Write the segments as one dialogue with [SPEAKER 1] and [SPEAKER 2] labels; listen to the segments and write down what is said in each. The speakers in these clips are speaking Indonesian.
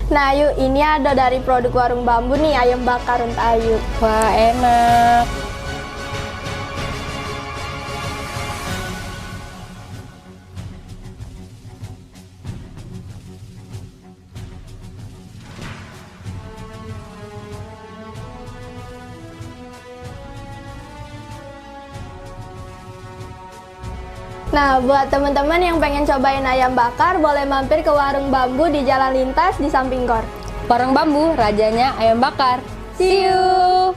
[SPEAKER 1] Nah, Ayu, ini ada dari produk warung bambu nih, ayam bakar untuk Ayu.
[SPEAKER 2] Wah, enak.
[SPEAKER 1] Nah, buat teman-teman yang pengen cobain ayam bakar, boleh mampir ke warung bambu di Jalan Lintas di samping GOR.
[SPEAKER 2] Warung bambu, rajanya ayam bakar. See you.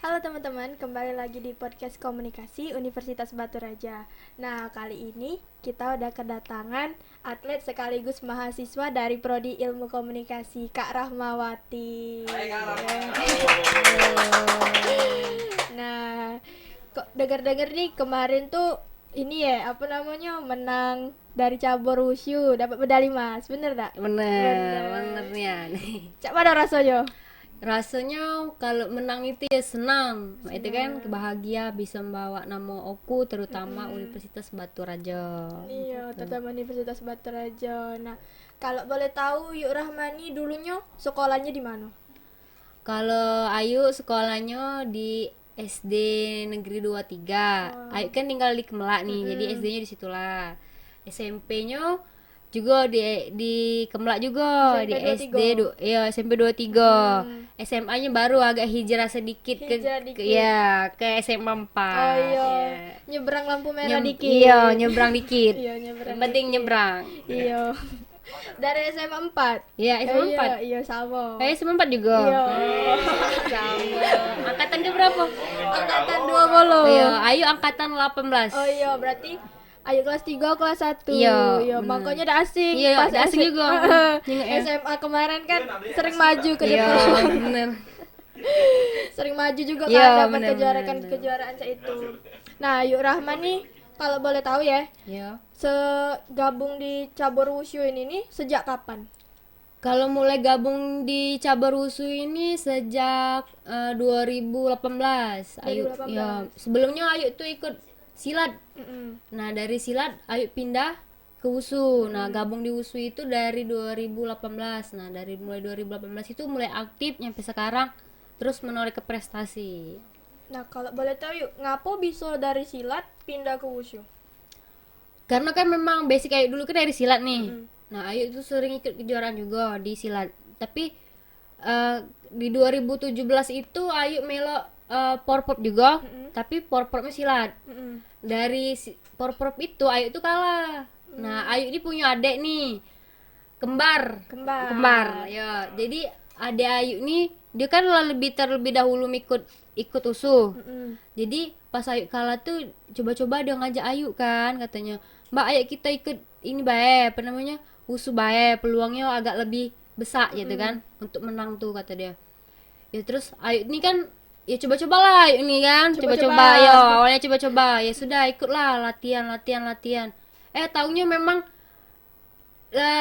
[SPEAKER 1] Halo teman-teman, kembali lagi di podcast komunikasi Universitas Batu Raja. Nah, kali ini kita udah kedatangan atlet sekaligus mahasiswa dari Prodi Ilmu Komunikasi, Kak Rahmawati.
[SPEAKER 3] Hai Kak Rahma.
[SPEAKER 1] Nah, kok dengar-dengar nih kemarin tuh ini ya, menang dari cabur wushu, dapat medali emas, bener tak?
[SPEAKER 2] Benernya nih.
[SPEAKER 1] Cak mana rasanya?
[SPEAKER 2] Rasanya kalau menang itu ya senang. Itu kan kebahagia bisa membawa nama Oku terutama Universitas Batu Raja.
[SPEAKER 1] Iya, terutama Universitas Batu Raja. Nah, kalau boleh tahu Yuk Rahmani dulunya sekolahnya di mana?
[SPEAKER 2] Kalau Ayu sekolahnya di SD Negeri 23. Ayu kan tinggal di Kemelak nih, jadi SD-nya di situlah. SMP-nya juga di Kemelak juga,
[SPEAKER 1] SMP
[SPEAKER 2] di
[SPEAKER 1] 23.
[SPEAKER 2] SMP 23. SMA-nya baru agak hijrah sedikit
[SPEAKER 1] Hijrah
[SPEAKER 2] ke
[SPEAKER 1] dikit.
[SPEAKER 2] ke SMA 4.
[SPEAKER 1] Oh iya,
[SPEAKER 2] Iya.
[SPEAKER 1] nyebrang lampu merah dikit.
[SPEAKER 2] Iya, nyebrang dikit.
[SPEAKER 1] Iya, nyebrang
[SPEAKER 2] Yang penting
[SPEAKER 1] dikit.
[SPEAKER 2] nyebrang.
[SPEAKER 1] Iya. Dari SMA 4.
[SPEAKER 2] Iya, SMA 4.
[SPEAKER 1] Iya, sama.
[SPEAKER 2] SMA 4 juga.
[SPEAKER 1] Iya.
[SPEAKER 2] Sama. Angkatan ke berapa?
[SPEAKER 1] Angkatan 20.
[SPEAKER 2] Iya, Ayu angkatan 18.
[SPEAKER 1] Oh iya, berarti Ayu kelas 3, kelas 1.
[SPEAKER 2] Iya, bener.
[SPEAKER 1] makanya udah asing.
[SPEAKER 2] Iya,
[SPEAKER 1] Pas
[SPEAKER 2] udah asing juga. Nengok ya.
[SPEAKER 1] SMA kemarin kan sering maju ke
[SPEAKER 2] Iya,
[SPEAKER 1] depan.
[SPEAKER 2] bener.
[SPEAKER 1] Sering maju juga kan
[SPEAKER 2] Iya,
[SPEAKER 1] dapat
[SPEAKER 2] bener,
[SPEAKER 1] kejuaraan itu. Nah, Yuk Rahman nih kalau boleh tahu ya,
[SPEAKER 2] Iya.
[SPEAKER 1] segabung di cabur wushu ini nih sejak kapan?
[SPEAKER 2] Kalau mulai gabung di cabur wushu ini sejak 2018. Ayu,
[SPEAKER 1] 2018.
[SPEAKER 2] ya, sebelumnya Ayu tuh ikut silat.
[SPEAKER 1] Mm-mm.
[SPEAKER 2] Nah, dari silat Ayu pindah ke wushu. Nah, gabung di wushu itu dari 2018. Nah, dari mulai 2018 itu mulai aktif nyampe sekarang terus menoleh ke prestasi.
[SPEAKER 1] Nah, kalau boleh tahu Yuk, ngapo bisa dari silat pindah ke wushu?
[SPEAKER 2] Karena kan memang basic Ayu dulu kan dari silat nih. Nah, Ayu itu sering ikut kejuaraan juga di silat. Tapi di 2017 itu Ayu melok porprov juga, tapi porprovnya silat.
[SPEAKER 1] Mm-mm.
[SPEAKER 2] Dari porprov itu Ayu itu kalah. Nah, Ayu ini punya adik nih. Kembar. Ya, jadi adik Ayu nih dia kan terlebih dahulu ikut usuh.
[SPEAKER 1] Mm-mm.
[SPEAKER 2] Jadi pas Ayu kalah tuh coba-coba dia ngajak Ayu kan katanya, "Mbak, ayo kita ikut ini bae, usuh bae, peluangnya agak lebih besar gitu kan untuk menang tuh," kata dia. Ya terus Ayu ini kan ya coba-cobalah Ayu ini kan, coba-coba ya, awalnya coba-coba. Ya sudah ikutlah latihan. Taunya memang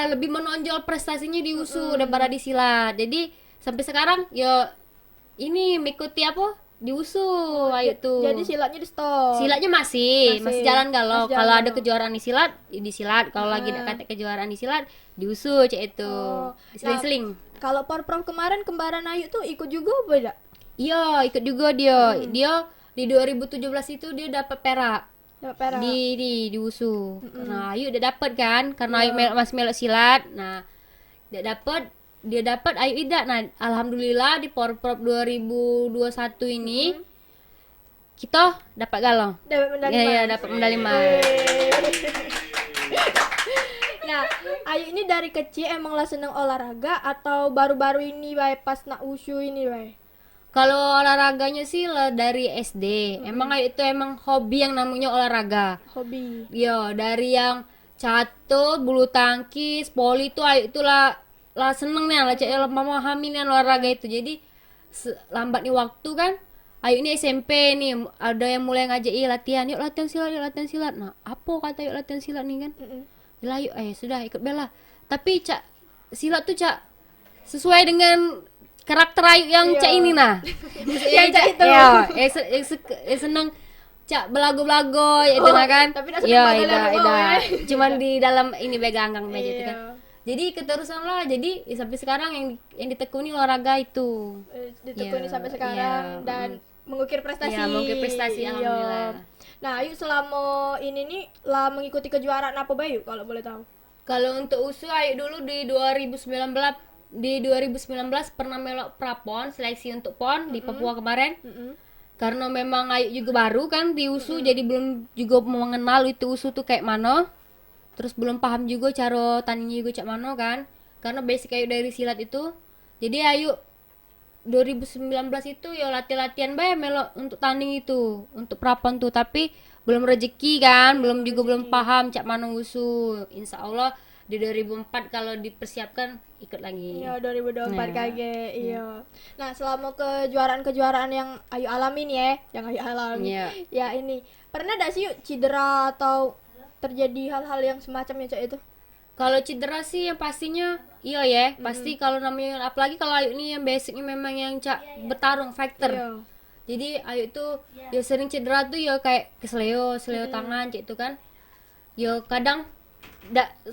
[SPEAKER 2] lebih menonjol prestasinya di usuh daripada di silat. Jadi sampai sekarang ya ini mengikuti apa di usuh Ayu tuh.
[SPEAKER 1] Jadi silatnya di stop.
[SPEAKER 2] Silatnya masih jalan kalau
[SPEAKER 1] Masih jalan
[SPEAKER 2] kalau ada
[SPEAKER 1] kalau.
[SPEAKER 2] kejuaraan di silat, kalau lagi ada kejuaraan di silat di usuh cek itu.
[SPEAKER 1] Oh,
[SPEAKER 2] Seling-seling.
[SPEAKER 1] Kalau porprov kemarin kembaran Ayu tuh ikut juga apa tidak?
[SPEAKER 2] Iya, ikut juga dia. Dia di 2017 itu dia dapat perak
[SPEAKER 1] Dapat perak.
[SPEAKER 2] di usuh. Karena Ayu udah dapat kan, karena Ayu masih melok silat. Nah, dia dapat Ayu tidak. Nah, alhamdulillah di Porprov 2021 ini kita dapat galon.
[SPEAKER 1] Dapat medali
[SPEAKER 2] Iya,
[SPEAKER 1] emas.
[SPEAKER 2] dapat medali emas.
[SPEAKER 1] Nah, Ayu ini dari kecil emang lah seneng olahraga atau baru-baru ini bae pas nak wushu ini bae?
[SPEAKER 2] Kalau olahraganya sih dari SD. Emang Ayu itu emang hobi yang namanya olahraga.
[SPEAKER 1] Hobi.
[SPEAKER 2] Yo, dari yang catur, bulu tangkis, poli itu Ayu itu lah seneng nih lah cek memahami nih olahraga itu. Jadi lambat nih waktu kan. Ayu ini SMP nih, ada yang mulai ngajak latihan, yuk latihan silat. Nah, apa kata yuk latihan silat nih kan? Lah yuk, sudah ikut bela. Tapi Cak, silat tuh Cak sesuai dengan karakter Ayu yang Cak ini nah.
[SPEAKER 1] Yang Cak itu.
[SPEAKER 2] Ya, senang cak belago-belago ya itu nah kan.
[SPEAKER 1] tapi dah sering
[SPEAKER 2] Iya,
[SPEAKER 1] padel
[SPEAKER 2] ida
[SPEAKER 1] yang
[SPEAKER 2] ida.
[SPEAKER 1] mau,
[SPEAKER 2] Cuman di dalam ini beganggang meja itu
[SPEAKER 1] Iya.
[SPEAKER 2] kan. Jadi keterusan lah. Jadi ya sampai sekarang yang ditekuni olahraga itu.
[SPEAKER 1] Ditekuni
[SPEAKER 2] Iya,
[SPEAKER 1] sampai sekarang
[SPEAKER 2] iya,
[SPEAKER 1] dan mengukir prestasi.
[SPEAKER 2] Iya, mengukir prestasi,
[SPEAKER 1] Iya.
[SPEAKER 2] alhamdulillah.
[SPEAKER 1] Nah, Ayu selama ini nih lah mengikuti kejuaraan apa Bayu kalau boleh tahu?
[SPEAKER 2] Kalau untuk USU Ayu dulu di 2019 pernah melok prapon seleksi untuk PON di Papua kemarin.
[SPEAKER 1] Mm-mm.
[SPEAKER 2] Karena memang Ayu juga baru kan di USU jadi belum juga mengenal itu USU tuh kayak mana. Terus belum paham juga cara tandingnya juga cak mana kan. Karena basic Ayu dari silat itu. Jadi Ayu 2019 itu ya latihan-latihan bae melok untuk tanding itu, untuk prapon tuh, tapi belum rezeki kan, belum paham cak mana USU. Insya Allah di 2004 kalau dipersiapkan ikut lagi.
[SPEAKER 1] Iya, 2024
[SPEAKER 2] Nah,
[SPEAKER 1] KG. Iya. Nah, selama kejuaraan-kejuaraan yang Ayu alamin ya, yang Ayu alami.
[SPEAKER 2] Iya.
[SPEAKER 1] Ya ini, pernah gak sih Yuk, cedera atau terjadi hal-hal yang semacamnya Cak itu?
[SPEAKER 2] Kalau cedera sih yang pastinya iya ya, pasti kalau namanya apalagi kalau Ayu ini yang basicnya memang yang cak bertarung fighter.
[SPEAKER 1] Iya.
[SPEAKER 2] Jadi Ayu tuh ya sering cedera tuh ya kayak kesleo tangan cak itu kan. Ya kadang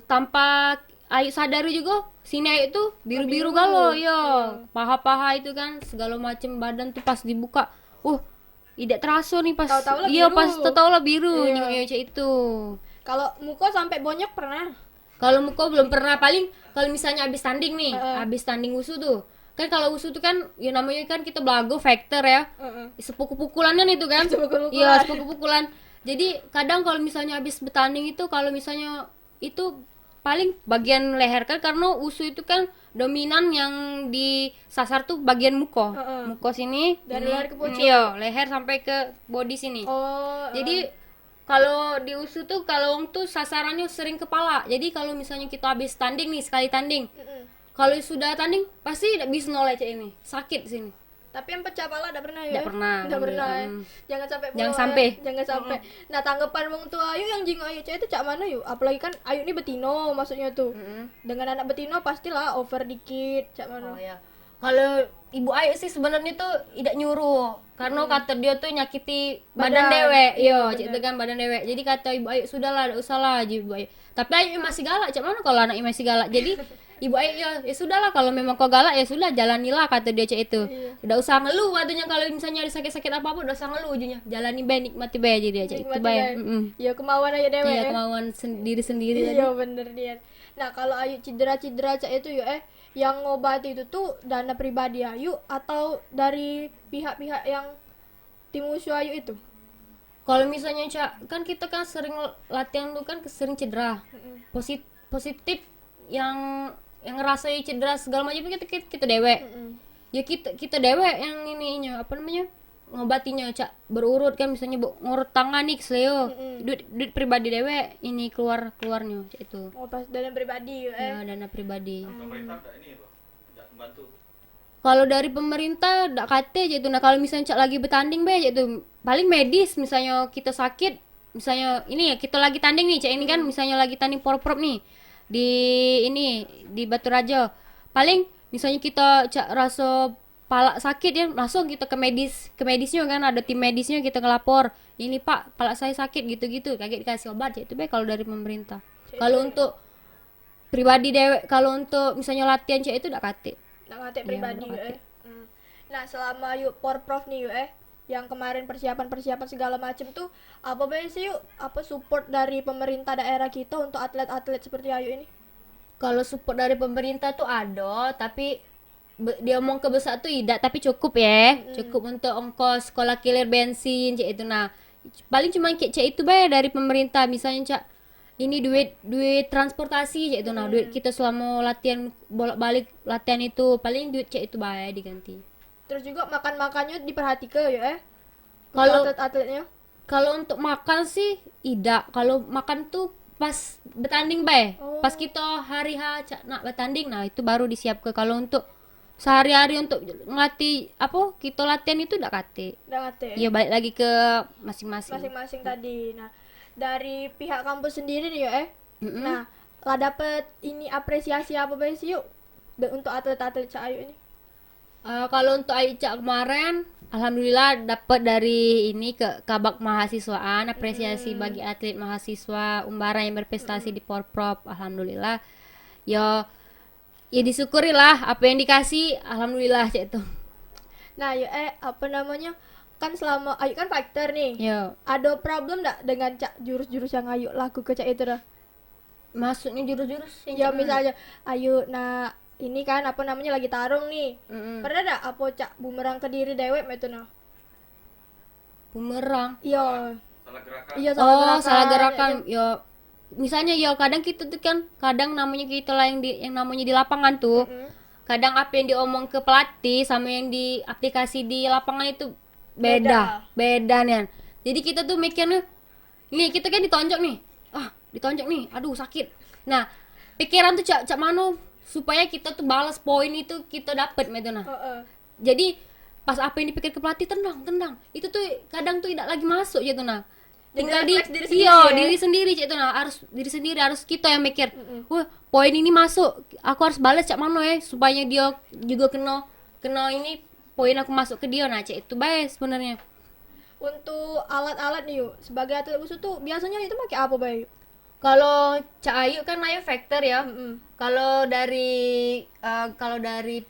[SPEAKER 2] tanpa Ayu sadari juga sini Ayu tuh biru-biru galau ya. Paha-paha itu kan segala macam badan tuh pas dibuka. Tidak terasa nih pas
[SPEAKER 1] Tahu-tahu lah
[SPEAKER 2] iya
[SPEAKER 1] biru.
[SPEAKER 2] pas tahu lah biru
[SPEAKER 1] Iya.
[SPEAKER 2] nyong cak itu.
[SPEAKER 1] Kalau muka sampai bonyok pernah?
[SPEAKER 2] Kalau muka belum pernah, paling kalau misalnya habis tanding nih, habis tanding wusu tuh. Kan kalau wusu tuh kan ya namanya kan kita belago factor ya. Sepukul-pukulannya itu kan.
[SPEAKER 1] Sepukul-pukulan.
[SPEAKER 2] Iya, sepukul-pukulan. Jadi kadang kalau misalnya habis bertanding itu kalau misalnya itu paling bagian leher kan karena wusu itu kan dominan yang disasar tuh bagian muka. Muka sini
[SPEAKER 1] Dari
[SPEAKER 2] ini,
[SPEAKER 1] leher ke pucuk.
[SPEAKER 2] Iya, leher sampai ke body sini.
[SPEAKER 1] Oh,
[SPEAKER 2] Jadi kalau di USU tuh kalau tuh sasarannya sering kepala. Jadi kalau misalnya kita habis tanding nih sekali tanding, kalau sudah tanding pasti tidak bisa noleh cek ini, sakit sini.
[SPEAKER 1] tapi yang pecah pala enggak pernah ya?
[SPEAKER 2] Nggak pernah,
[SPEAKER 1] Nggak pernah. Ya?
[SPEAKER 2] mm.
[SPEAKER 1] Jangan sampai
[SPEAKER 2] Jangan
[SPEAKER 1] pula,
[SPEAKER 2] sampai.
[SPEAKER 1] ya. Jangan sampai. Nah, tanggapan wong tua Ayu yang jing Ayu Cak itu cak mana yuk? Apalagi kan Ayu ini betino maksudnya tuh. Dengan anak betino pastilah over dikit cak mana.
[SPEAKER 2] Oh ya. Kalau Ibu Ayu sih sebenarnya tuh tidak nyuruh karena kata dia tuh nyakiti
[SPEAKER 1] Badan.
[SPEAKER 2] badan dewek.
[SPEAKER 1] Iya,
[SPEAKER 2] Iya, cik itu kan badan dewek. Jadi kata Ibu Ayu sudahlah, enggak usah lah Ibu Ayu. Tapi Ayu masih galak, cak mana kalau anaknya masih galak. Jadi Ibu Ayu ya sudahlah kalau memang kau galak ya sudah jalanilah kata dia cak itu. Enggak usah ngeluh katanya kalau misalnya ada sakit-sakit apa-apa enggak usah ngeluh ujungnya. Jalani bae, nikmati bae aja dia cak itu
[SPEAKER 1] Nikmati
[SPEAKER 2] bae.
[SPEAKER 1] bae. Ya kemauan aja dewek.
[SPEAKER 2] Iya,
[SPEAKER 1] ya.
[SPEAKER 2] kemauan diri sendiri tadi.
[SPEAKER 1] Iya bener dia. Nah kalau Ayu cedera-cedera cak itu yuk yang ngobati itu tuh dana pribadi Ayu atau dari pihak-pihak yang tim musuh Ayu itu?
[SPEAKER 2] Kalau misalnya Cak, kan kita kan sering latihan tuh kan sering cedera. Positif yang ngerasain cedera segala macam kita dewek. Ya kita dewek yang ininya apa namanya? Ngobatinya Cak berurut kan misalnya ngurut tangan nih Leo. Duit pribadi dewek ini keluarnya Cak itu.
[SPEAKER 1] Oh pas dana pribadi yuk
[SPEAKER 2] Ya, dana pribadi.
[SPEAKER 3] Pemerintah enggak ini Bang, enggak membantu.
[SPEAKER 2] Kalau dari pemerintah ndak kate aja itu. Nah kalau misalnya Cak lagi bertanding be aja itu paling medis misalnya kita sakit misalnya ini ya kita lagi tanding nih Cak ini kan misalnya lagi tanding prop nih di ini di Batu Raja paling misalnya kita Cak rasa pala sakit ya langsung kita ke medisnya kan ada tim medisnya kita ngelapor ini Pak pala saya sakit gitu-gitu kaget dikasih obat Cak itu be kalau dari pemerintah. Kalau untuk pribadi dewek kalau untuk misalnya latihan Cak itu ndak kate.
[SPEAKER 1] Nah ngatek
[SPEAKER 2] Iya,
[SPEAKER 1] pribadi
[SPEAKER 2] nggak
[SPEAKER 1] yuk Nah selama yuk porprov nih yuk yang kemarin persiapan segala macem tuh apa be sih yuk apa support dari pemerintah daerah kita untuk atlet-atlet seperti Ayu ini?
[SPEAKER 2] Kalau support dari pemerintah tuh ada, tapi dia omong ke besar tuh tidak, tapi cukup ya, cukup untuk ongkos sekolah kilir bensin cek itu. Nah, paling cuma cek itu bayar dari pemerintah, misalnya cak ini duit transportasi cek itu. Nah, duit kita selama latihan bolak-balik latihan itu paling duit cek itu bayar diganti.
[SPEAKER 1] Terus juga makan-makannya diperhatikan yuk
[SPEAKER 2] Kalau
[SPEAKER 1] atlet-atletnya.
[SPEAKER 2] Kalau untuk makan sih tidak. Kalau makan tuh pas bertanding bae. Pas kita hari H nak bertanding nah itu baru disiapkan. Kalau untuk sehari-hari untuk ngelatih apa kita latihan itu ndak kate.
[SPEAKER 1] Udah ngatek.
[SPEAKER 2] Iya balik lagi ke masing-masing.
[SPEAKER 1] Masing-masing tadi. Nah, dari pihak kampus sendiri nih yuk Nah, lah dapet ini apresiasi apa be sih yuk untuk atlet-atlet Cak Ayu ini?
[SPEAKER 2] Kalau untuk Ayu Cak kemarin, alhamdulillah dapat dari ini ke Kabak Mahasiswaan, apresiasi bagi atlet mahasiswa Umbara yang berprestasi di Porprov. Alhamdulillah. Ya, ya disyukuri lah apa yang dikasih, alhamdulillah cek itu.
[SPEAKER 1] Nah, yuk apa namanya? Kan selama Ayu kan fighter nih.
[SPEAKER 2] Ya,
[SPEAKER 1] Ada problem enggak dengan Cak jurus-jurus yang Ayu laku ke Cak itu dah?
[SPEAKER 2] maksudnya jurus-jurus yang
[SPEAKER 1] Ya
[SPEAKER 2] Cak mana?
[SPEAKER 1] misalnya Ayu nah ini kan apa namanya lagi tarung nih.
[SPEAKER 2] Mm-mm.
[SPEAKER 1] Pernah enggak apa Cak bumerang ke diri dewek itu nah?
[SPEAKER 2] Bumerang.
[SPEAKER 1] Iya.
[SPEAKER 3] Salah gerakan.
[SPEAKER 1] Iya
[SPEAKER 2] Salah gerakan. Ya, misalnya ya kadang kita tuh kan, kadang namanya kita lah yang namanya di lapangan tuh. Kadang apa yang diomong ke pelatih sama yang di aplikasi di lapangan itu beda nih. Jadi kita tuh mikirnya, ini kita kan ditonjok nih, ditonjok nih, aduh sakit. Nah, pikiran tuh cak mano supaya kita tuh balas poin itu kita dapat gitu nah. Jadi pas apa yang dipikir ke pelatih, tendang itu tuh kadang tuh tidak lagi masuk gitu nah. Tinggal
[SPEAKER 1] Jadi refleks diri sendiri ya?
[SPEAKER 2] diri sendiri cak itu nah, harus diri sendiri, harus kita yang mikir. Wah, poin ini masuk, aku harus balas cak mano ya supaya dia juga kena ini poin aku masuk ke dia. Nah, cak itu baik sebenarnya.
[SPEAKER 1] Untuk alat-alat nih yuk, sebagai atlet wusu tuh biasanya itu pakai apa Bay?
[SPEAKER 2] Kalau Cak Ayu kan Ayu factor ya.
[SPEAKER 1] Mm-mm.
[SPEAKER 2] Kalau dari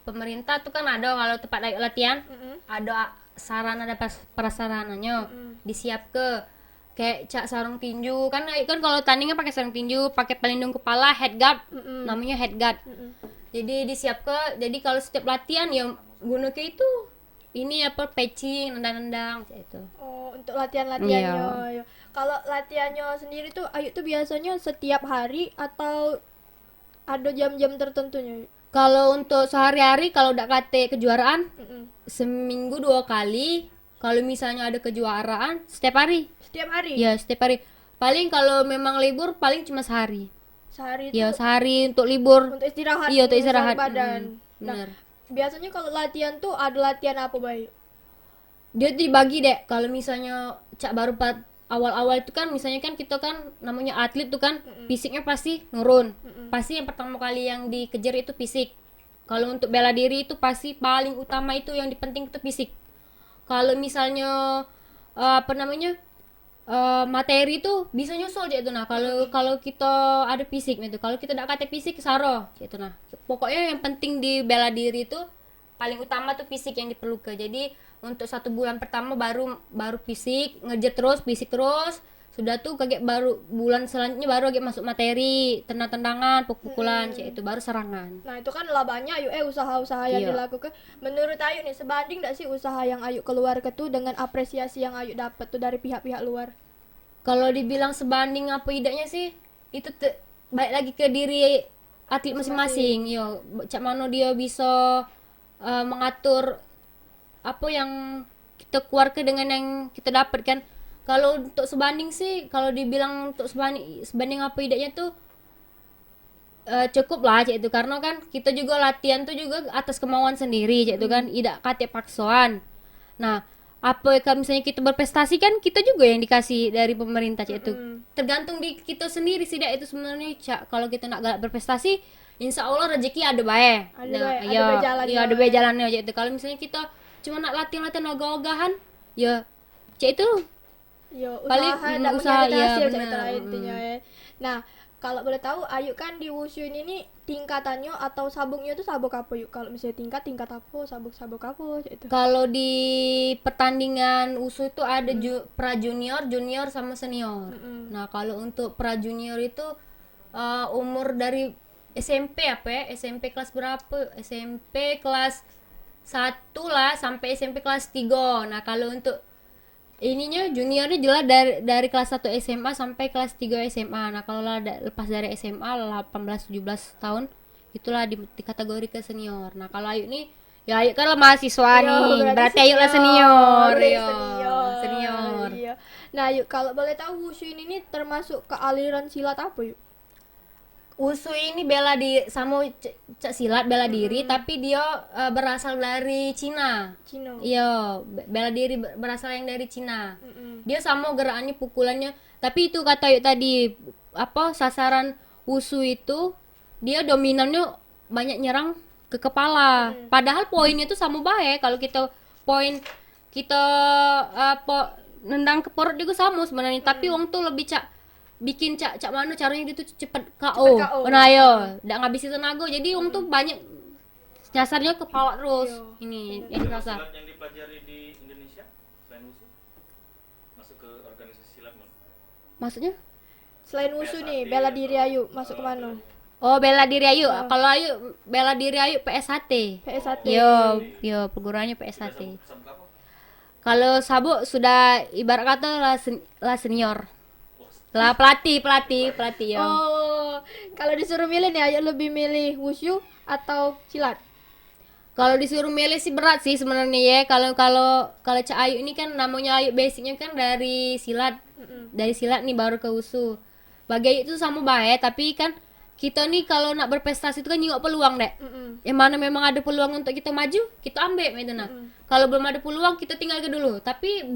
[SPEAKER 2] pemerintah tuh kan ada, kalau tempat Ayu latihan ada sarana, ada prasarananya disiap ke kayak Cak sarung tinju kan. Ayu kan kalau tandingnya pakai sarung tinju, pakai pelindung kepala, head guard, namanya head guard. Jadi disiap ke, jadi kalau setiap latihan ya guna ke itu ini apa, patching, nendang-nendang kayak itu.
[SPEAKER 1] Oh, untuk latihan-latihannya. Ya. Kalau latihannya sendiri tuh Ayu tuh biasanya setiap hari atau ada jam-jam tertentunya? Yuk?
[SPEAKER 2] Kalau untuk sehari-hari, kalau udah kate kejuaraan seminggu 2 kali. Kalau misalnya ada kejuaraan setiap hari.
[SPEAKER 1] Setiap hari?
[SPEAKER 2] Ya, setiap hari. Paling kalau memang libur paling cuma sehari.
[SPEAKER 1] Sehari
[SPEAKER 2] Ya,
[SPEAKER 1] itu
[SPEAKER 2] sehari untuk libur.
[SPEAKER 1] untuk istirahat.
[SPEAKER 2] Iya, untuk istirahat.
[SPEAKER 1] Badan.
[SPEAKER 2] Bener.
[SPEAKER 1] Biasanya kalau latihan tuh ada latihan apa Bay?
[SPEAKER 2] Dia tuh dibagi deh. Kalau misalnya Cak baru awal-awal itu kan, misalnya kan kita kan namanya atlet tuh kan, fisiknya pasti nurun. Pasti yang pertama kali yang dikejar itu fisik. Kalau untuk bela diri itu pasti paling utama itu yang penting itu fisik. Kalau misalnya materi itu bisa nyusul gitu nah. Kalau kita ada fisik gitu. Kalau kita tidak kate fisik saro gitu nah. Pokoknya yang penting di bela diri itu paling utama tuh fisik yang diperlukan. Jadi untuk 1 bulan pertama baru fisik, ngejar terus fisik terus. Sudah tuh kayak baru bulan selanjutnya baru kayak masuk materi, tendang-tendangan, pukul-pukulan, kayak itu baru serangan.
[SPEAKER 1] Nah itu kan lah banyak Ayu usaha-usaha yang
[SPEAKER 2] Iya.
[SPEAKER 1] dilakukan. Menurut Ayu nih sebanding gak sih usaha yang Ayu keluar ke tuh dengan apresiasi yang Ayu dapat tuh dari pihak-pihak luar?
[SPEAKER 2] Kalau dibilang sebanding apa tidaknya sih, itu baik lagi ke diri atlet masing-masing. Yo, cak mana dia bisa mengatur apa yang kita keluarkan dengan yang kita dapat kan. Kalau untuk sebanding sih, kalau dibilang untuk sebanding apa tidaknya tuh cukup lah cak itu, karena kan kita juga latihan tuh juga atas kemauan sendiri cak itu kan, tidak kate paksaan. Nah, apa kalau misalnya kita berprestasi kan kita juga yang dikasih dari pemerintah cak itu. Tergantung di kita sendiri sih Dak, itu sebenarnya cak. Kalau kita nak galak berprestasi, insya Allah rezeki ada bae.
[SPEAKER 1] Ada
[SPEAKER 2] Nah,
[SPEAKER 1] bae, ada
[SPEAKER 2] iya,
[SPEAKER 1] bae jalannya.
[SPEAKER 2] iya ada bae jalannya cak itu. Kalau misalnya kita cuma nak latihan-latihan ogah-ogahan, ya cak itu
[SPEAKER 1] Yo,
[SPEAKER 2] Paling,
[SPEAKER 1] usaha dan
[SPEAKER 2] usaha,
[SPEAKER 1] menjadi
[SPEAKER 2] iya,
[SPEAKER 1] hasil
[SPEAKER 2] benar,
[SPEAKER 1] itulah intinya ya. Nah, kalau boleh tahu Ayu kan di wushu ini tingkatannya atau sabuknya itu sabuk apa yuk? Kalau misalnya tingkat apa, sabuk apa itu.
[SPEAKER 2] kalau di pertandingan USU itu ada pra junior, junior sama senior. Nah, kalau untuk pra junior itu umur dari SMP SMP kelas berapa? SMP kelas 1 lah sampai SMP kelas 3. Nah, kalau untuk ininya juniornya jelas dari kelas 1 SMA sampai kelas 3 SMA. Nah, kalau lepas dari SMA 18 17 tahun itulah di kategori ke senior. Nah, kalau Ayu nih ya Ayu kan lah mahasiswa
[SPEAKER 1] Yo,
[SPEAKER 2] nih. Berarti Ayu lah senior. Yo,
[SPEAKER 1] Senior. Iya. Nah, yuk kalau boleh tahu wushu ini nih termasuk ke aliran silat apa yuk?
[SPEAKER 2] USU ini bela di sama silat bela diri, tapi dia berasal dari Cina.
[SPEAKER 1] Cino.
[SPEAKER 2] Iya, bela diri berasal yang dari Cina. Dia sama gerakannya, pukulannya, tapi itu kata yuk tadi apa sasaran wusu itu dia dominannya banyak nyerang ke kepala. Padahal poinnya tuh sama baik. Kalau kita poin kita nendang ke perut juga sama sebenarnya. Tapi wong tuh lebih bikin mana caranya dia tuh cepet KO.
[SPEAKER 1] KO.
[SPEAKER 2] Nah yo, ndak ngabisin tenaga. Jadi wong tuh banyak nyasarnya kepala terus. Ini yang
[SPEAKER 3] Kalau
[SPEAKER 2] disasar.
[SPEAKER 3] silat yang dipelajari di Indonesia selain wushu masuk ke organisasi silat mana?
[SPEAKER 2] Maksudnya?
[SPEAKER 1] Selain wushu nih, bela diri Ayu masuk ke mana?
[SPEAKER 2] Oh, bela diri Ayu. Kalau Ayu bela diri Ayu PSHT.
[SPEAKER 1] PSAT.
[SPEAKER 2] Yo, perguruannya PSHT.
[SPEAKER 3] Sabuk apa?
[SPEAKER 2] Kalau sabuk sudah ibarat kata lah senior. Lah pelatih yo.
[SPEAKER 1] Oh, kalau disuruh milih nih Ayu lebih milih wushu atau silat?
[SPEAKER 2] Kalau disuruh milih sih berat sih sebenarnya ya. Kalau Cak Ayu ini kan namanya Ayu basicnya kan dari silat. Dari silat nih baru ke wushu. Bagi Ayu itu sama baik, tapi kan kita nih kalau nak berprestasi itu kan nyingok peluang, Dek. Yang mana memang ada peluang untuk kita maju, kita ambil gitu nah. Kalau belum ada peluang kita tinggalkan dulu. Tapi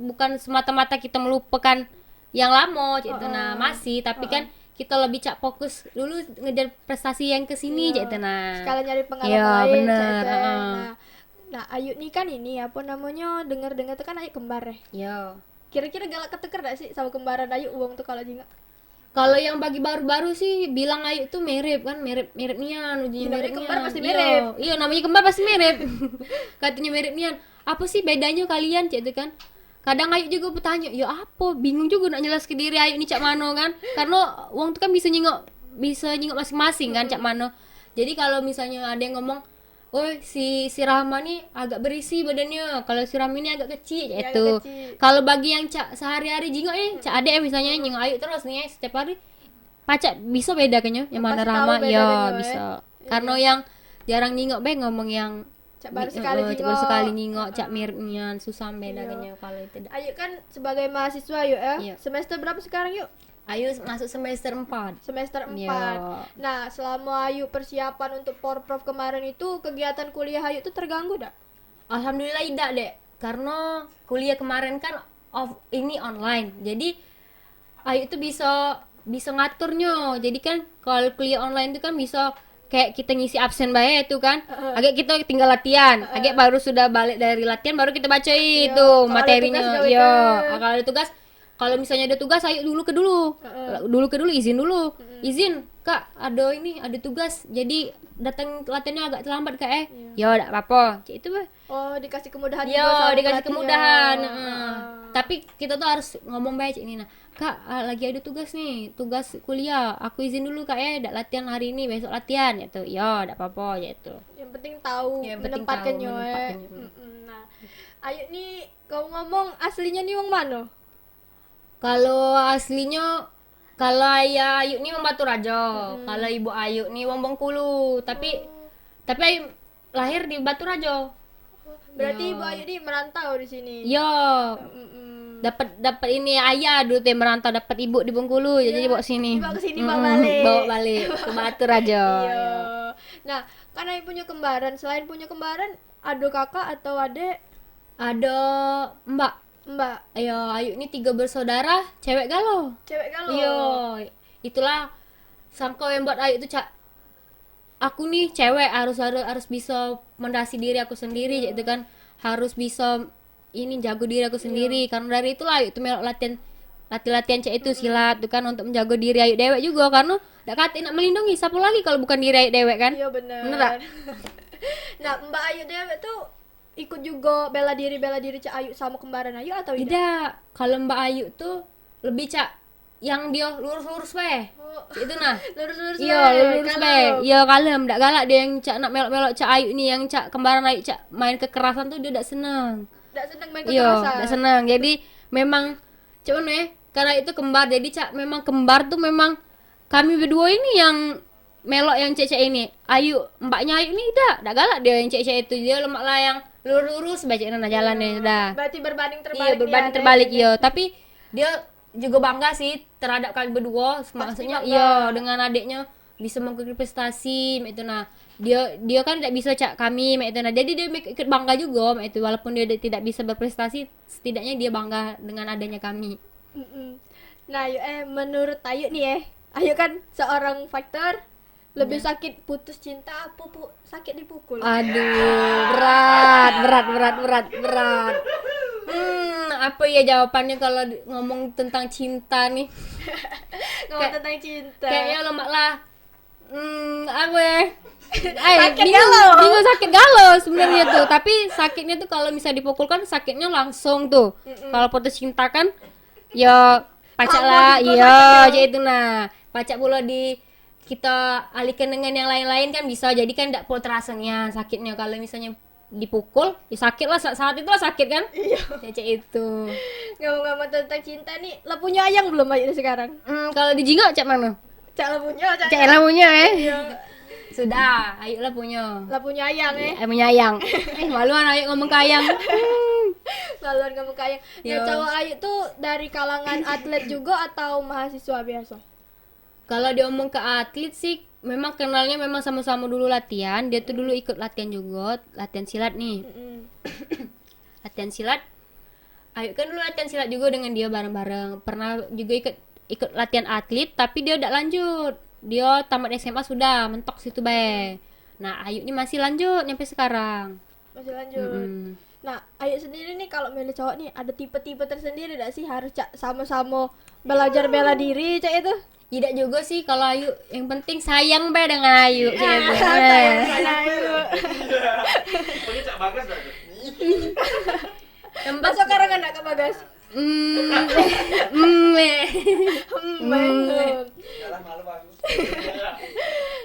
[SPEAKER 2] bukan semata-mata kita melupakan yang lama gitu nah, masih tapi kan kita lebih fokus dulu ngejar prestasi yang kesini gitu nah.
[SPEAKER 1] Sekalian nyari pengalaman
[SPEAKER 2] Iya,
[SPEAKER 1] lain.
[SPEAKER 2] bener,
[SPEAKER 1] Cek.
[SPEAKER 2] heeh.
[SPEAKER 1] Nah, Ayu nih kan ini apa namanya dengar-dengar tuh kan Ayu kembar ya.
[SPEAKER 2] Yo.
[SPEAKER 1] Kira-kira galak ketuker gak sih sama kembaran Ayu uang tuh kalau jingga?
[SPEAKER 2] Kalau yang bagi baru-baru sih bilang Ayu tuh mirip kan, mirip nian, ujinya
[SPEAKER 1] Namanya
[SPEAKER 2] mirip
[SPEAKER 1] kembar
[SPEAKER 2] nian.
[SPEAKER 1] pasti
[SPEAKER 2] Iya,
[SPEAKER 1] mirip.
[SPEAKER 2] Iya, namanya kembar pasti mirip. Katanya mirip nian. Apa sih bedanya kalian cek itu kan? Kadang Ayu juga bertanya, ya apa? Bingung juga nak jelas ke diri Ayu nih cak mano kan? Karena wong tuh kan bisa nyingok masing-masing kan cak mano. Jadi kalau misalnya ada yang ngomong, "Oh, si Rahma nih agak berisi badannya. Kalau si Rahma ini agak kecil."
[SPEAKER 1] Ya,
[SPEAKER 2] Itu.
[SPEAKER 1] agak kecil.
[SPEAKER 2] Kalau bagi yang cak sehari-hari jingok cak ade misalnya nyingok Ayu terus nih setiap hari pacak bisa beda kayaknya yang mana
[SPEAKER 1] Pasti tahu
[SPEAKER 2] Rahma
[SPEAKER 1] bedanya,
[SPEAKER 2] ya
[SPEAKER 1] Boy.
[SPEAKER 2] bisa. Karena yang jarang nyingok ngomong yang
[SPEAKER 1] Cak baru sekali
[SPEAKER 2] cak
[SPEAKER 1] jingok.
[SPEAKER 2] baru sekali nyingok cak miripnya susah beda kayaknya kalau itu dah.
[SPEAKER 1] Ayu kan sebagai mahasiswa yuk ya.
[SPEAKER 2] Iya.
[SPEAKER 1] Semester berapa sekarang yuk?
[SPEAKER 2] Ayu masuk semester 4.
[SPEAKER 1] Semester 4.
[SPEAKER 2] Iya.
[SPEAKER 1] Nah, selama Ayu persiapan untuk Porprov kemarin itu kegiatan kuliah Ayu tuh terganggu dak?
[SPEAKER 2] Alhamdulillah tidak dek, karena kuliah kemarin kan ini online, jadi Ayu itu bisa ngaturnya. Jadi kan kalau kuliah online itu kan bisa kayak kita ngisi absen bae itu kan, agak kita tinggal latihan, agak baru sudah balik dari latihan baru kita baca itu
[SPEAKER 1] kalau ada
[SPEAKER 2] materinya.
[SPEAKER 1] tugas, gawe
[SPEAKER 2] Yo,
[SPEAKER 1] ke.
[SPEAKER 2] kalau ada tugas, kalau misalnya ada tugas Ayu dulu ke dulu izin dulu, izin Kak ada tugas, jadi datang latihannya agak terlambat Kak yo enggak apa-apa, cik itu bah.
[SPEAKER 1] Oh, dikasih kemudahan
[SPEAKER 2] Yo,
[SPEAKER 1] sama
[SPEAKER 2] dikasih
[SPEAKER 1] pelatihnya.
[SPEAKER 2] kemudahan. Tapi kita tuh harus ngomong baik cik Nina. Kak, lagi ada tugas nih, tugas kuliah. Aku izin dulu Kak enggak latihan hari ini, besok latihan gitu. Yo, enggak apa-apa gitu.
[SPEAKER 1] Yang penting tahu
[SPEAKER 2] Yang penting
[SPEAKER 1] menempatkannya.
[SPEAKER 2] tahu menempatkannya.
[SPEAKER 1] Nah, Ayu nih kau ngomong aslinya nih wong mana?
[SPEAKER 2] Kalau aslinya kalau ayah Ayu nih Batu Rajo, kalau ibu Ayu nih wong Bengkulu. Tapi Ayu lahir di Batu Rajo.
[SPEAKER 1] Berarti Ibu Ayu nih merantau di sini.
[SPEAKER 2] Yo, dapat ini ayah dulu teh merantau dapat ibu di Bengkulu jadi bawa sini.
[SPEAKER 1] Dibawa ke sini, bawa balik.
[SPEAKER 2] Bawa balik ke Batu Rajo.
[SPEAKER 1] Iya. Nah, kan Ayu punya kembaran. Selain punya kembaran, ada kakak atau adik?
[SPEAKER 2] Ada Mbak. Ayo, Ayu ini 3 bersaudara, cewek galau.
[SPEAKER 1] Cewek galau.
[SPEAKER 2] Iya, itulah sangkau yang buat Ayu itu aku nih cewek harus bisa mendasi diri aku sendiri gitu kan, harus bisa ini jago diri aku sendiri. Karena dari itulah Ayu itu melok latihan cek itu silat tuh kan untuk menjaga diri Ayu dewek juga, karena ndak kata nak melindungi siapa lagi kalau bukan diri Ayu dewek kan.
[SPEAKER 1] Iya benar.
[SPEAKER 2] Bener tak?
[SPEAKER 1] Nah, Mbak Ayu dewek tuh ikut juga bela diri Cak Ayu sama kembaran Ayu atau tidak?
[SPEAKER 2] Tidak, kalau Mbak Ayu tuh lebih yang dia lurus-lurus weh.
[SPEAKER 1] Oh.
[SPEAKER 2] Itu nah.
[SPEAKER 1] Lurus-lurus.
[SPEAKER 2] Iya, lurus weh. Iya kalem, ndak galak dia yang nak melok-melok Cak Ayu nih, yang kembaran Ayu main kekerasan tuh dia ndak seneng.
[SPEAKER 1] Nggak seneng main
[SPEAKER 2] Iya,
[SPEAKER 1] kekerasan.
[SPEAKER 2] ndak seneng. Jadi memang karena itu kembar, jadi memang kembar tuh memang kami berdua ini yang melok yang cek ini. Mbaknya Ayu ini ndak galak dia yang cek itu, dia lemak lah yang lurus baca jalannya dah.
[SPEAKER 1] Berarti berbanding terbalik.
[SPEAKER 2] Iya, berbanding terbalik iya, tapi dia juga bangga sih terhadap kalian berdua, maksudnya
[SPEAKER 1] bangga.
[SPEAKER 2] iya dengan adiknya bisa mengikuti prestasi itu nah. Dia kan tidak bisa kami itu nah. Jadi dia ikut bangga juga itu, walaupun dia tidak bisa berprestasi, setidaknya dia bangga dengan adanya kami.
[SPEAKER 1] Nah, Ayu, menurut Ayu nih Ayu kan seorang fighter, Lebih sakit putus cinta apa sakit dipukul?
[SPEAKER 2] Aduh, berat. Apa ya jawabannya kalau ngomong tentang cinta nih?
[SPEAKER 1] Ngomong tentang cinta.
[SPEAKER 2] Kayaknya lemak lah. Apa ya?
[SPEAKER 1] Sakit
[SPEAKER 2] bingung sakit galau sebenarnya tuh. Tapi sakitnya tuh kalau bisa dipukul kan sakitnya langsung tuh. Kalau putus cinta kan, ya pacak lah, iya, jadi itu nah. Pacak pula kita alihkan dengan yang lain-lain kan bisa. Jadi kan tidak perlu terasanya sakitnya. Kalau misalnya dipukul, ya sakit lah saat itulah sakit kan? Iya. Cek itu.
[SPEAKER 1] Ngomong-ngomong tentang cinta nih, lah punya ayang belum Ayu sekarang?
[SPEAKER 2] Kalau di Jinggo cak mana?
[SPEAKER 1] Cak lah punya,
[SPEAKER 2] Cak lah punya
[SPEAKER 1] Iya.
[SPEAKER 2] Sudah, ayo lah punya.
[SPEAKER 1] Lah punya ayang
[SPEAKER 2] Punya ayang. Maluan ayo ngomong ke ayang.
[SPEAKER 1] Laluan kamu ke ayang. Nah,
[SPEAKER 2] Yo.
[SPEAKER 1] cowok Ayu tuh dari kalangan atlet juga atau mahasiswa biasa?
[SPEAKER 2] Kalau diomong ke atlet sih, memang kenalnya memang sama-sama dulu latihan. Dia tuh dulu ikut latihan juga, latihan silat nih. Latihan silat. Ayo kan dulu latihan silat juga dengan dia bareng-bareng. Pernah juga ikut latihan atlet, tapi dia udah lanjut. Dia tamat SMA sudah mentok situ bae. Nah, Ayu ini masih lanjut sampai sekarang.
[SPEAKER 1] Masih lanjut. Nah, Ayu sendiri nih kalau milih cowok nih ada tipe-tipe tersendiri enggak sih? Harus sama-sama belajar bela diri cak itu?
[SPEAKER 2] Tidak juga sih kalau Ayu, yang penting sayang bae dengan Ayu gitu.
[SPEAKER 3] Tipenya Cak Bagas dah tuh.
[SPEAKER 1] Masuk karangan enggak ke Bagas?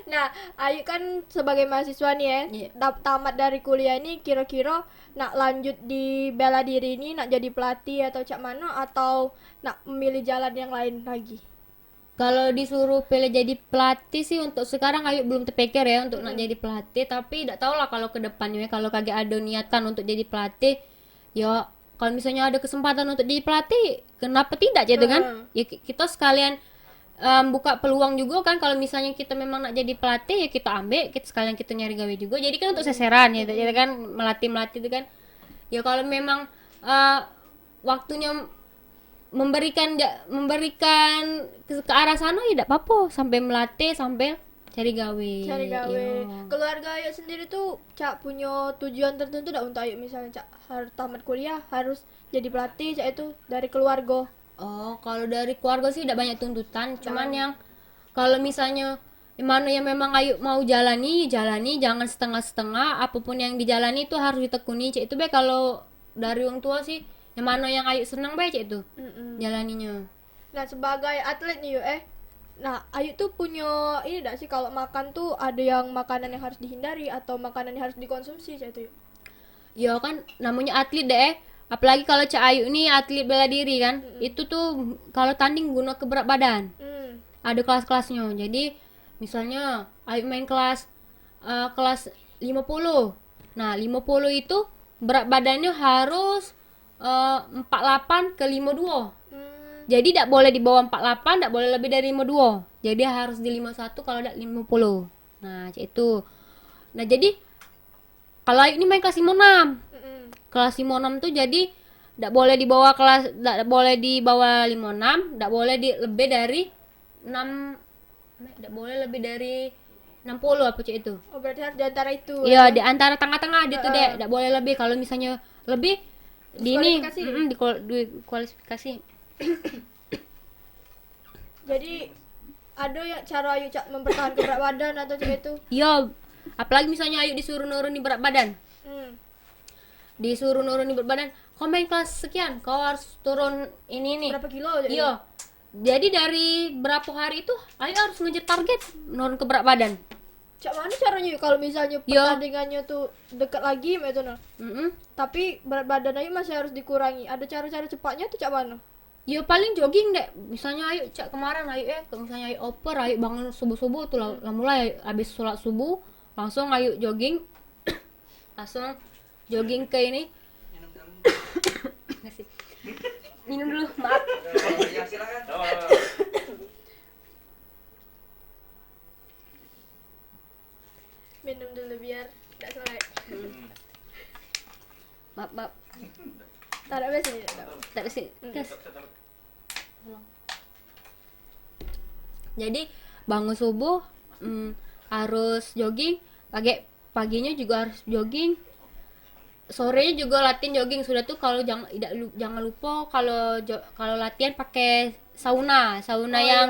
[SPEAKER 1] Nah, Ayu kan sebagai mahasiswa nih ya, tamat dari kuliah ini kira-kira nak lanjut di bela diri ini nak jadi pelatih atau cak mana atau nak memilih jalan yang lain lagi?
[SPEAKER 2] Kalau disuruh pilih jadi pelatih sih untuk sekarang Ayu belum terpikir ya untuk nak jadi pelatih, tapi tidak tahu lah kalau ke depannya kalau kagak ada niatan untuk jadi pelatih, ya kalau misalnya ada kesempatan untuk jadi pelatih, kenapa tidak gitu kan? Ya kita sekalian buka peluang juga kan kalau misalnya kita memang nak jadi pelatih ya kita ambil, sekalian kita nyari gawe juga. Jadi kan untuk seseran ya, jadi kan melatih itu kan. Ya kalau memang waktunya memberikan ke arah sana ya tidak apa-apa sampai melatih sampai cari gawe. Iya.
[SPEAKER 1] Keluarga Ayu sendiri tuh cak punya tujuan tertentu tidak untuk Ayu misalnya cak harus tamat kuliah harus jadi pelatih cak itu dari keluarga.
[SPEAKER 2] Oh, kalau dari keluarga sih tidak banyak tuntutan, cuman yang kalau misalnya mana yang memang Ayu mau jalani, jangan setengah-setengah, apapun yang dijalani itu harus ditekuni, cek itu baik. Kalau dari orang tua sih, yang mana yang Ayu senang baik cek itu, jalaninya.
[SPEAKER 1] Nah, sebagai atlet nih yuk nah Ayu tuh punya ini enggak sih kalau makan tuh ada yang makanan yang harus dihindari atau makanan yang harus dikonsumsi cek itu yuk?
[SPEAKER 2] Ya kan namanya atlet deh. Apalagi kalau Cak Ayu ini atlet bela diri kan, itu tuh kalau tanding guna ke berat badan. Ada kelas-kelasnya. Jadi misalnya Ayu main kelas 50. Nah, 50 itu berat badannya harus 48 ke 52. Jadi tidak boleh di bawah 48, tidak boleh lebih dari 52. Jadi harus di 51 kalau tidak 50. Nah, itu. Nah, jadi kalau Ayu ini main kelas 56. Kelas 56 tuh jadi tidak boleh di bawah 56, tidak boleh lebih dari 6, tidak boleh lebih dari 60 apa cek itu.
[SPEAKER 1] Oh, berarti harus di antara itu.
[SPEAKER 2] Iya, di antara tengah-tengah gitu deh, tidak boleh lebih. Kalau misalnya lebih di ini kualifikasi.
[SPEAKER 1] Jadi ada yang cara Ayu cak mempertahankan berat badan atau cek itu?
[SPEAKER 2] Iya, apalagi misalnya Ayu disuruh nurunin berat badan. Disuruh nurunin berat badan, kau main kelas sekian, kau harus turun ini nih.
[SPEAKER 1] Berapa kilo aja?
[SPEAKER 2] Iya. Jadi dari berapa hari itu Ayu harus ngejar target nurun ke berat badan.
[SPEAKER 1] Cak mana caranya kalau misalnya pertandingannya tuh dekat lagi itu nah. Tapi berat badan Ayu masih harus dikurangi. Ada cara-cara cepatnya tuh cak mana?
[SPEAKER 2] Ya paling jogging deh. Misalnya Ayu cak kemarin Ayu misalnya Ayu oper, Ayu bangun subuh-subuh tuh lah mulai habis sholat subuh langsung Ayu jogging. Langsung jogging ke ini. Minum dulu, maaf.
[SPEAKER 3] Ya, silakan.
[SPEAKER 1] Minum dulu biar enggak selek.
[SPEAKER 2] Maaf.
[SPEAKER 1] Taruh besi.
[SPEAKER 2] Tak sih. Jadi bangun subuh harus jogging, paginya juga harus jogging, sorenya juga latihan jogging. Sudah tuh kalau jangan lupa kalau latihan pakai sauna yang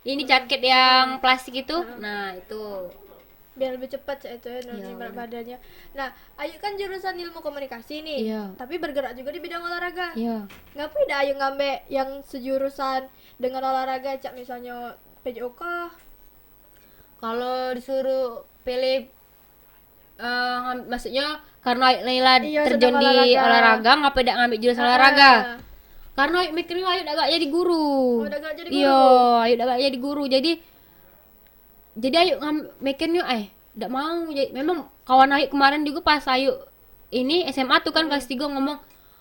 [SPEAKER 2] ini jaket yang plastik itu. Nah, itu.
[SPEAKER 1] Biar lebih cepat itu ya
[SPEAKER 2] Iya,
[SPEAKER 1] berat
[SPEAKER 2] benar.
[SPEAKER 1] badannya. Nah, Ayu kan jurusan ilmu komunikasi nih,
[SPEAKER 2] Iya.
[SPEAKER 1] tapi bergerak juga di bidang olahraga.
[SPEAKER 2] Iya.
[SPEAKER 1] Ngapain dah Ayu ngambil yang sejurusan dengan olahraga, cak misalnya PJOK?
[SPEAKER 2] Kalau disuruh pilih maksudnya karena Laila
[SPEAKER 1] Iya,
[SPEAKER 2] terjun
[SPEAKER 1] sedang
[SPEAKER 2] di
[SPEAKER 1] olahraga.
[SPEAKER 2] olahraga, ngapa tidak ngambil jurusan olahraga? Karena mikirnya ayo dak gak jadi guru.
[SPEAKER 1] Oh, dak gak jadi
[SPEAKER 2] Iya,
[SPEAKER 1] guru.
[SPEAKER 2] ayo dak gak jadi guru. Jadi ayo mikirnya ndak mau. Jadi, memang kawan ayo kemarin juga pas ayo ini SMA tuh kan kelas 3 ngomong,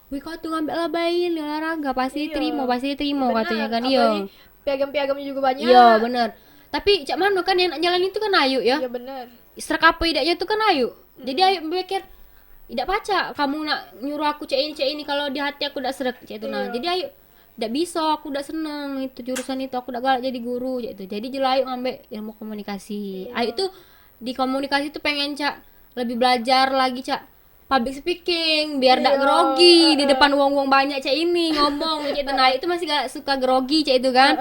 [SPEAKER 2] "Wih, kau tuh ngambil lah bayi olahraga, pasti
[SPEAKER 1] Iya.
[SPEAKER 2] diterima
[SPEAKER 1] Bener,
[SPEAKER 2] katanya kan."
[SPEAKER 1] apalagi
[SPEAKER 2] Iya.
[SPEAKER 1] piagam-piagamnya juga banyak.
[SPEAKER 2] Iya, bener. Tapi cak mana kan yang nak jalan itu kan ayo ya.
[SPEAKER 1] Iya bener.
[SPEAKER 2] Serak apa idaknya tuh kan ayu. Jadi ayu mikir tidak baca kamu nak nyuruh aku cek ini kalau di hati aku tidak serak cek itu. Nah,
[SPEAKER 1] Iya.
[SPEAKER 2] jadi ayu tidak bisa, aku tidak seneng itu jurusan itu, aku tidak galak jadi guru cek itu. Jadi jelas ayu ngambil ilmu komunikasi.
[SPEAKER 1] Iya.
[SPEAKER 2] Ayu tuh di komunikasi tuh pengen cak lebih belajar lagi cak public speaking biar tidak
[SPEAKER 1] Iya,
[SPEAKER 2] grogi di depan wong-wong banyak cak ini ngomong cek itu. Nah, itu masih gak suka grogi cek itu kan.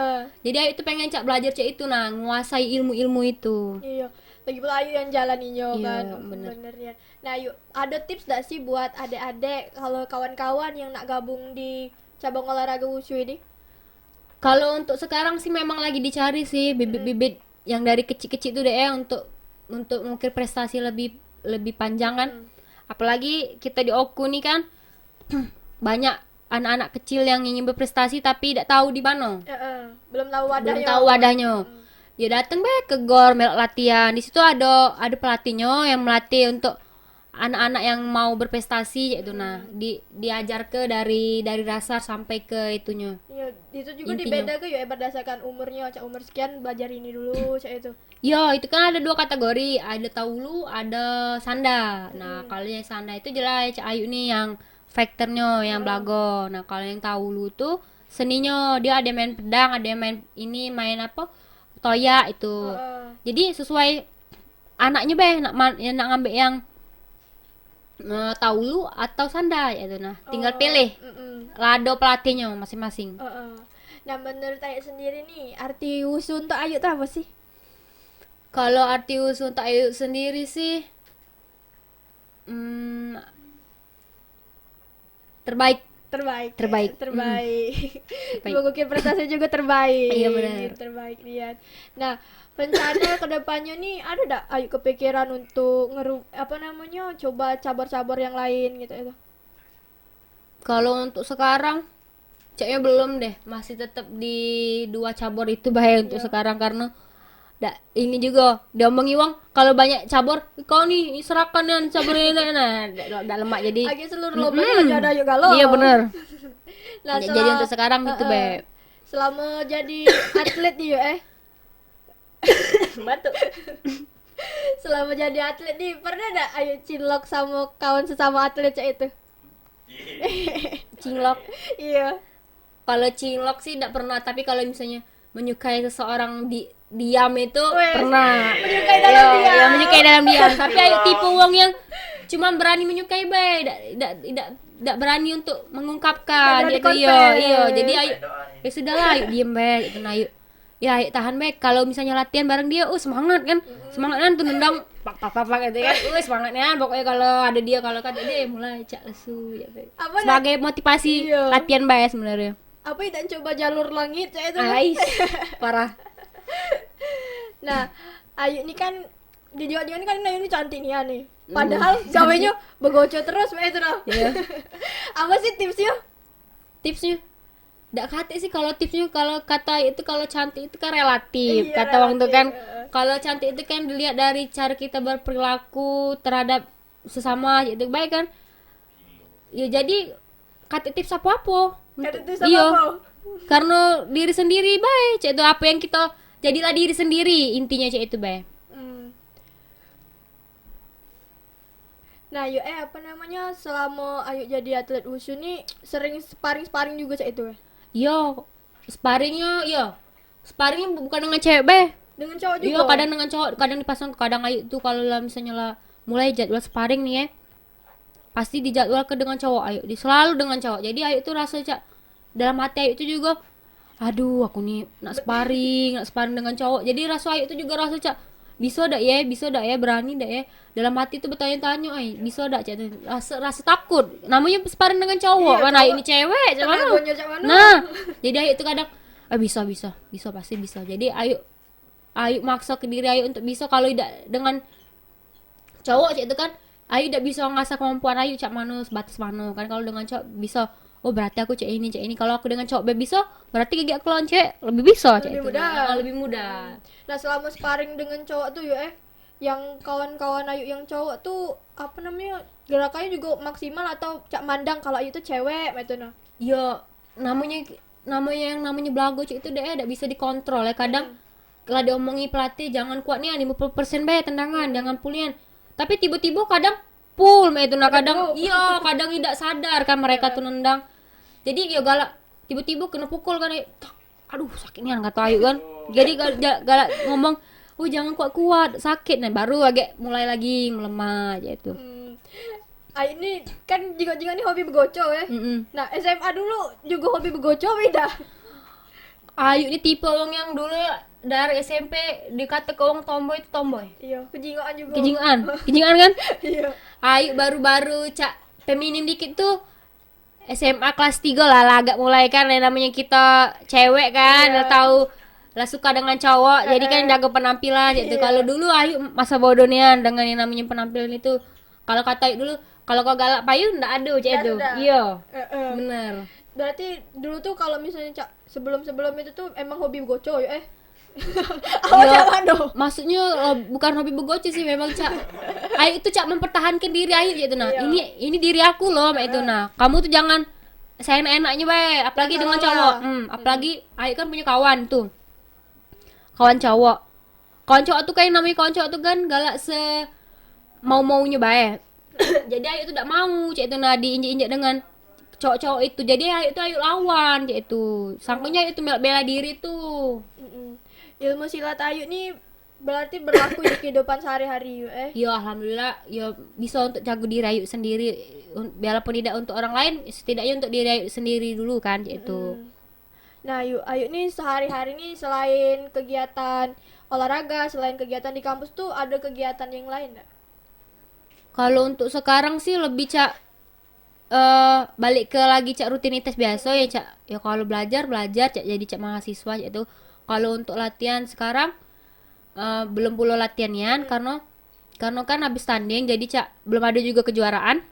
[SPEAKER 2] Jadi ayu tuh pengen cak belajar cek itu, nah nguasai ilmu-ilmu itu.
[SPEAKER 1] Iya. Lagi pula Ayu yang jalaninnya
[SPEAKER 2] Iya,
[SPEAKER 1] kan.
[SPEAKER 2] bener.
[SPEAKER 1] Ya. Nah, yuk ada tips gak sih buat adik-adik kalau kawan-kawan yang nak gabung di cabang olahraga wushu ini?
[SPEAKER 2] Kalau untuk sekarang sih memang lagi dicari sih bibit-bibit yang dari kecil-kecil itu deh ya untuk mengukir prestasi lebih panjang kan. Apalagi kita di Oku nih kan banyak anak-anak kecil yang ingin berprestasi tapi tidak tahu di mana.
[SPEAKER 1] Belum tahu wadahnya.
[SPEAKER 2] Belum tahu wadahnya. Dia datang ke gor melok latihan. Di situ ada pelatihnya yang melatih untuk anak-anak yang mau berprestasi yaitu. Nah, diajar ke dari dasar sampai ke itunya.
[SPEAKER 1] Iya, itu juga
[SPEAKER 2] Intinya.
[SPEAKER 1] dibeda ke ya berdasarkan umurnya, cak umur sekian belajar ini dulu, cak itu.
[SPEAKER 2] Ya, itu kan ada 2 kategori, ada taulu, ada sanda. Nah, kalau yang sanda itu jelas Cak Ayu nih yang faktornya, yang belago. Nah, kalau yang taulu tuh seninya, dia ada main pedang, ada yang main apa? Toya itu. Jadi sesuai anaknya nak ngambil yang taulu atau sanda itu. Nah, tinggal pilih. Lado pelatihnya masing-masing.
[SPEAKER 1] Nah, menurut Ayu sendiri nih, arti wushu untuk Ayu itu apa sih?
[SPEAKER 2] Kalau arti wushu untuk Ayu sendiri sih terbaik.
[SPEAKER 1] Terbaik. Mengukir prestasi juga terbaik.
[SPEAKER 2] Iya, benar.
[SPEAKER 1] Terbaik lihat. Nah, rencana kedepannya nih ada enggak Ayu kepikiran untuk coba cabur-cabur yang lain gitu itu?
[SPEAKER 2] Kalau untuk sekarang caknya belum deh, masih tetap di 2 cabur itu bahaya untuk sekarang karena ini juga diomongi wong kalau banyak cabur kau nih serahkan dan cabur ini nah dak lemak jadi
[SPEAKER 1] Lagi seluruh lombanya lagi ada Ayu galau.
[SPEAKER 2] iya bener.
[SPEAKER 1] Nah,
[SPEAKER 2] Jadi untuk sekarang gitu Beb.
[SPEAKER 1] Selama jadi atlet nih
[SPEAKER 2] Batuk.
[SPEAKER 1] selama jadi atlet nih pernah enggak Ayu cinlok sama kawan sesama atlet cak itu?
[SPEAKER 2] Cinlok.
[SPEAKER 1] Iya.
[SPEAKER 2] Kalau cinlok sih tidak pernah, tapi kalau misalnya menyukai seseorang diam itu
[SPEAKER 1] Wes,
[SPEAKER 2] pernah.
[SPEAKER 1] menyukai dalam
[SPEAKER 2] Iya,
[SPEAKER 1] diam.
[SPEAKER 2] iya, menyukai dalam diam. Tapi ayo tipe wong yang cuma berani menyukai bae, tidak berani untuk mengungkapkan
[SPEAKER 1] Tidak
[SPEAKER 2] gitu
[SPEAKER 1] berani
[SPEAKER 2] iya.
[SPEAKER 1] confess.
[SPEAKER 2] Iya, jadi ayo ya sudahlah, ayo diem bae gitu nah ayo. Ya, ayo tahan bae. Kalau misalnya latihan bareng dia, semangat kan. Semangat kan tuh nendang pak gitu kan. Semangatnya pokoknya kalau ada dia, kalau kata dia mulai cak lesu gitu.
[SPEAKER 1] Apa
[SPEAKER 2] Sebagai motivasi
[SPEAKER 1] Iya.
[SPEAKER 2] latihan bae sebenarnya.
[SPEAKER 1] Apa tidak coba jalur langit cak itu?
[SPEAKER 2] Ais, parah.
[SPEAKER 1] Nah, Ayu ini kan di Jawa ini kan Ayu ini cantik nih nih. Padahal gawenya begoco terus itu dah.
[SPEAKER 2] Iya.
[SPEAKER 1] Apa sih tipsnya?
[SPEAKER 2] Tipsnya nggak kata sih kalau tipsnya, kalau kata itu kalau cantik itu kan relatif.
[SPEAKER 1] Iya,
[SPEAKER 2] Kata orang tuh kan
[SPEAKER 1] relatif.
[SPEAKER 2] kalau cantik itu kan dilihat dari cara kita berperilaku terhadap sesama gitu baik kan. Ya jadi kata tips apa-apa.
[SPEAKER 1] Kata tips apa-apa.
[SPEAKER 2] Iya. Karena diri sendiri baik. Cek itu apa yang kita jadilah diri sendiri intinya cek itu baik.
[SPEAKER 1] Nah, Ayu selama Ayu jadi atlet wushu nih sering sparring juga cak itu ya?
[SPEAKER 2] Yo, sparringnya bukan dengan cewek be.
[SPEAKER 1] Dengan cowok juga.
[SPEAKER 2] Iya, kadang dengan cowok, kadang dipasang, kadang Ayu tuh kalau lah misalnya lah mulai jadwal sparring nih ya, pasti dijadwal ke dengan cowok Ayu, selalu dengan cowok. Jadi Ayu tuh rasa Cak, dalam hati Ayu tuh juga, aduh aku nih nak sparring dengan cowok. Jadi rasa Ayu tuh juga rasa Cak, bisa dak ya, berani dak ya. Dalam hati tuh bertanya-tanya, bisa dak Cak, rasa takut. Namanya sparring dengan cowok,
[SPEAKER 1] Iya,
[SPEAKER 2] mana Ayu
[SPEAKER 1] cowok.
[SPEAKER 2] ini cewek, Cak mana?
[SPEAKER 1] Tenagonya Cak mana?
[SPEAKER 2] Nah, jadi Ayu tuh kadang, bisa pasti bisa. Jadi Ayu maksa ke diri Ayu untuk bisa. Kalau tidak dengan cowok Cak itu kan Ayu tidak bisa ngasah kemampuan Ayu Cak mana, sebatas mana kan. Kalau dengan cowok bisa, oh berarti aku Cak ini. Kalau aku dengan cowok bisa, berarti gigi aku lawan cewek lebih bisa Cak
[SPEAKER 1] Lebih
[SPEAKER 2] itu.
[SPEAKER 1] mudah.
[SPEAKER 2] Nah, lebih mudah.
[SPEAKER 1] Nah, selama sparring dengan cowok tuh yuk yang kawan-kawan Ayu yang cowok tuh apa namanya, gerakannya juga maksimal atau Cak mandang kalau Ayu tuh cewek gitu nah.
[SPEAKER 2] Ya namanya belago Cak itu deh tidak bisa dikontrol ya. Kadang kalau diomongi pelatih jangan kuat nih 50% be tendangan, jangan pulian. Tapi tiba-tiba kadang full itu nah, kadang iya, kadang tidak sadar kan mereka tuh nendang. Jadi ya galak tiba-tiba kena pukul kan, aduh sakitnya kata Ayu kan. Jadi galak ngomong, oh jangan kuat-kuat, sakit. Nah baru agak mulai lagi melemah aja itu.
[SPEAKER 1] Ayu ini kan juga nih hobi begoco ya. Nah, SMA dulu juga hobi begoco beda.
[SPEAKER 2] Ayu ini tipe orang yang dulu dari SMP dikata ke orang tomboy itu tomboy.
[SPEAKER 1] Iya, kejingaan juga.
[SPEAKER 2] Kejingaan kan?
[SPEAKER 1] Iya.
[SPEAKER 2] Ayu baru-baru Cak feminim dikit tuh SMA kelas 3 lah agak mulai kan, yang namanya kita cewek kan,
[SPEAKER 1] Iya.
[SPEAKER 2] udah tahu lah suka dengan cowok, jadi kan jaga penampilan gitu.
[SPEAKER 1] Iya.
[SPEAKER 2] Kalau dulu Ayu masa bodohnya dengan yang namanya penampilan itu. Kalau kata Ayu dulu, kalau kau galak payu ndak ada Cak
[SPEAKER 1] Ndak
[SPEAKER 2] itu.
[SPEAKER 1] ada.
[SPEAKER 2] Iya.
[SPEAKER 1] Heeh.
[SPEAKER 2] Bener.
[SPEAKER 1] Berarti dulu tuh kalau misalnya Cak sebelum itu tuh emang hobi begoco ya Awal
[SPEAKER 2] Iya.
[SPEAKER 1] Cak Mano.
[SPEAKER 2] Maksudnya bukan hobi begoce sih memang Cak. Ayu itu Cak mempertahankan diri Ayu gitu nah.
[SPEAKER 1] Iya.
[SPEAKER 2] Ini diri aku loh itu nah. Kamu tuh jangan seenak-enaknya bae, apalagi dengan cowok. Apalagi Ayu kan punya kawan tuh. Kawan cowok. Kawan cowok tuh kayak namanya kawan cowok tuh kan galak mau-maunya bae. Jadi Ayu tuh tidak mau Cak itu nah diinjek-injek dengan cowok-cowok itu. Jadi Ayu lawan Cak itu. Sangkanya itu bela diri tuh.
[SPEAKER 1] Ilmu silat Ayu nih berarti berlaku di kehidupan sehari-hari yuk
[SPEAKER 2] Ya alhamdulillah ya bisa untuk jago diri Ayu sendiri, walaupun tidak untuk orang lain, setidaknya untuk diri Ayu sendiri dulu kan itu.
[SPEAKER 1] Nah, Ayu nih sehari-hari nih selain kegiatan olahraga, selain kegiatan di kampus tuh ada kegiatan yang lain enggak?
[SPEAKER 2] Kalau untuk sekarang sih lebih Cak balik ke lagi Cak rutinitas biasa ya Cak. Ya kalau belajar Cak, jadi Cak mahasiswa Cak itu. Kalau untuk latihan sekarang belum pula latihannya karena kan habis tanding, jadi Cak belum ada juga kejuaraan.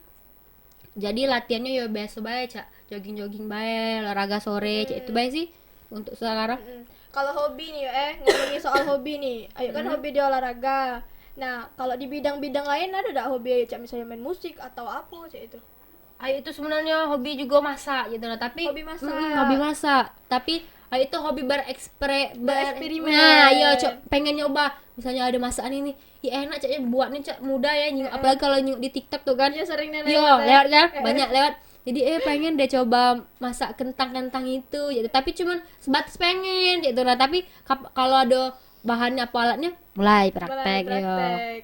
[SPEAKER 2] Jadi latihannya ya biasa bae Cak, jogging bae, olahraga sore Cak itu bae sih untuk sekarang.
[SPEAKER 1] Kalau hobi nih ngomongin soal hobi nih. Ayu kan hobi di olahraga. Nah, kalau di bidang-bidang lain ada enggak hobi Ayu Cak, misalnya main musik atau apa Cak itu?
[SPEAKER 2] Ayu itu sebenarnya hobi juga masak gitu nah, tapi
[SPEAKER 1] Hobi masak.
[SPEAKER 2] hobi masak. Tapi Ayu itu hobi
[SPEAKER 1] Bereksperimen.
[SPEAKER 2] Nah, iya pengen nyoba. Misalnya ada masakan ini, ya enak Cak ya buat nih Cak, mudah ya nyinguk. Apalagi kalau nyinguk di TikTok tuh kan.
[SPEAKER 1] Iya, sering nenek.
[SPEAKER 2] Iya, lewat kan? Banyak lewat. Jadi pengen deh coba masak kentang itu gitu. Tapi cuman sebatas pengen gitu nah, tapi kalau ada bahannya apa alatnya mulai praktek ya.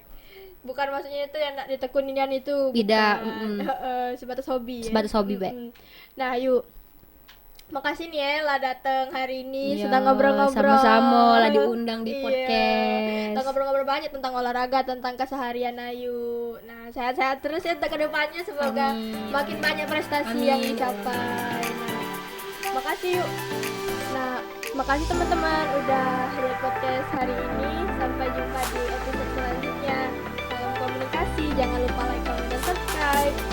[SPEAKER 1] Bukan maksudnya itu yang nak ditekunin itu.
[SPEAKER 2] Tidak,
[SPEAKER 1] bukan. Sebatas hobi.
[SPEAKER 2] Sebatas hobi, Bek.
[SPEAKER 1] Nah, Ayu, makasih nih ya lah datang hari ini,
[SPEAKER 2] Iya,
[SPEAKER 1] sudah ngobrol-ngobrol.
[SPEAKER 2] sama-sama lah diundang di
[SPEAKER 1] Iya.
[SPEAKER 2] podcast.
[SPEAKER 1] Kita ngobrol-ngobrol banyak tentang olahraga, tentang keseharian Ayu. Nah, sehat-sehat terus ya untuk kedepannya, semoga makin banyak prestasi yang dicapai. Nah, makasih yuk. Nah, makasih teman-teman udah lihat podcast hari ini. Sampai jumpa di episode selanjutnya. Salam komunikasi, jangan lupa like, comment, dan subscribe.